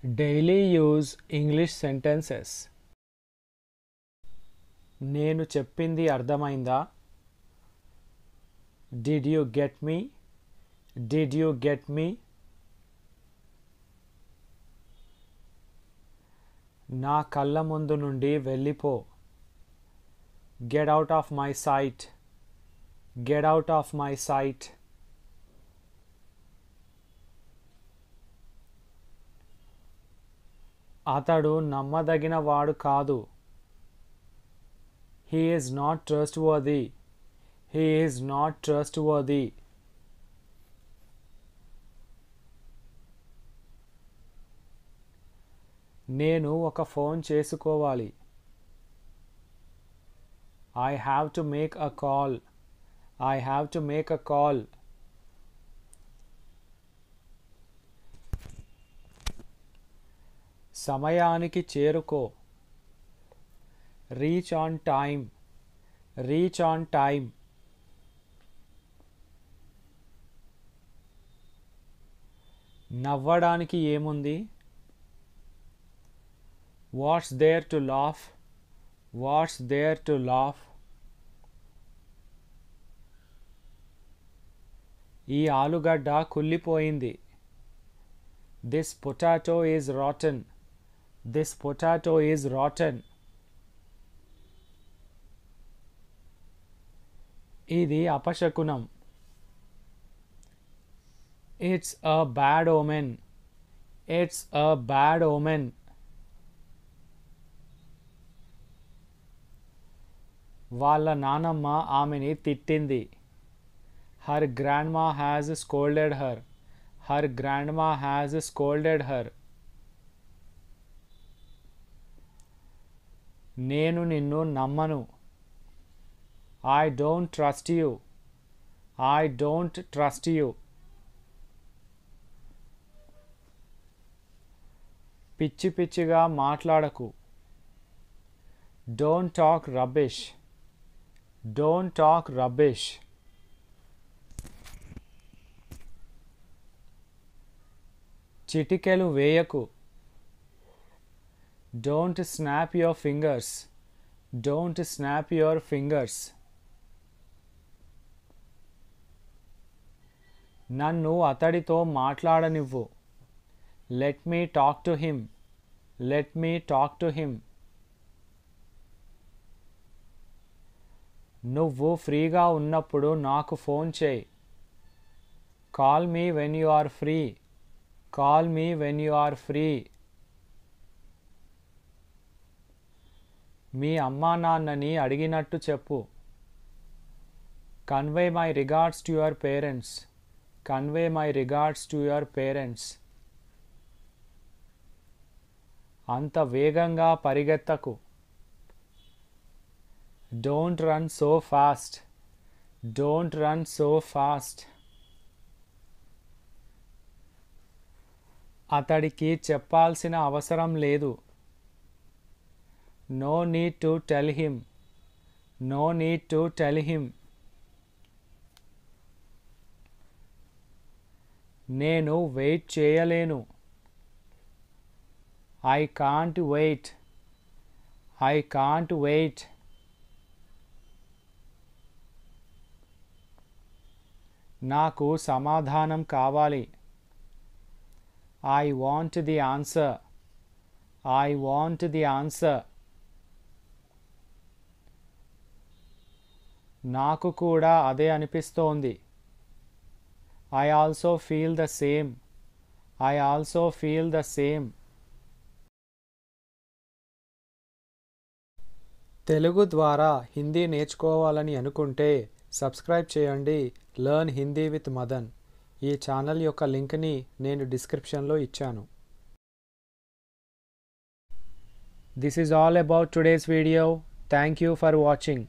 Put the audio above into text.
Daily use English sentences. నేను చెప్పింది అర్థమైందా? Did you get me? Did you get me? నా కళ్ళ ముందు నుండి వెళ్ళిపో. Get out of my sight. Get out of my sight. అతడు నమ్మదగిన వాడు కాదు. He is not trustworthy. He is not trustworthy. నేను ఒక ఫోన్ చేసుకోవాలి. I have to make a call. I have to make a call. సమయానికి చేరుకో. Reach on time. Reach on time. నవ్వడానికి ఏముంది? What's there to laugh? What's there to laugh? ఈ ఆలుగడ్డ కుళ్ళిపోయింది. This potato is rotten. This potato is rotten. ఇది అపశకునం. It's a bad omen. It's a bad omen. వాళ్ళ నానమ్మ ఆమెని తిట్టింది. Her grandma has scolded her. Her grandma has scolded her. నేను నిన్ను నమ్మను. I don't trust you. I don't trust you. పిచ్చి పిచ్చిగా మాట్లాడకు. Don't talk rubbish. Don't talk rubbish. చిటికెలు వేయకు. Don't snap your fingers. Don't snap your fingers. నన్ను అతడితో మాట్లాడనివ్వు. Let me talk to him. Let me talk to him. నువ్వు ఫ్రీగా ఉన్నప్పుడు నాకు phone చేయి. Call me when you are free. Call me when you are free. మీ అమ్మా నాన్నని అడిగినట్టు చెప్పు. Convey my regards to your parents. Convey my regards to your parents. అంత వేగంగా పరిగెత్తకు. Don't run so fast. Don't run so fast. అతడికి చెప్పాల్సిన అవసరం లేదు. No need to tell him. No need to tell him. నేను వెయిట్ చేయలేను. I can't wait. I can't wait. నాకు సమాధానం కావాలి. I want the answer. I want the answer. నాకు కూడా అదే అనిపిస్తోంది. I also feel the same. I also feel the same. Telugu ద్వారా హిందీ నేర్చుకోవాలని అనుకుంటే సబ్స్క్రైబ్ చేయండి లెర్న్ హిందీ విత్ మదన్. ఈ ఛానల్ యొక్క లింక్ని నేను డిస్క్రిప్షన్లో ఇచ్చాను. This is all about today's video. Thank you for watching.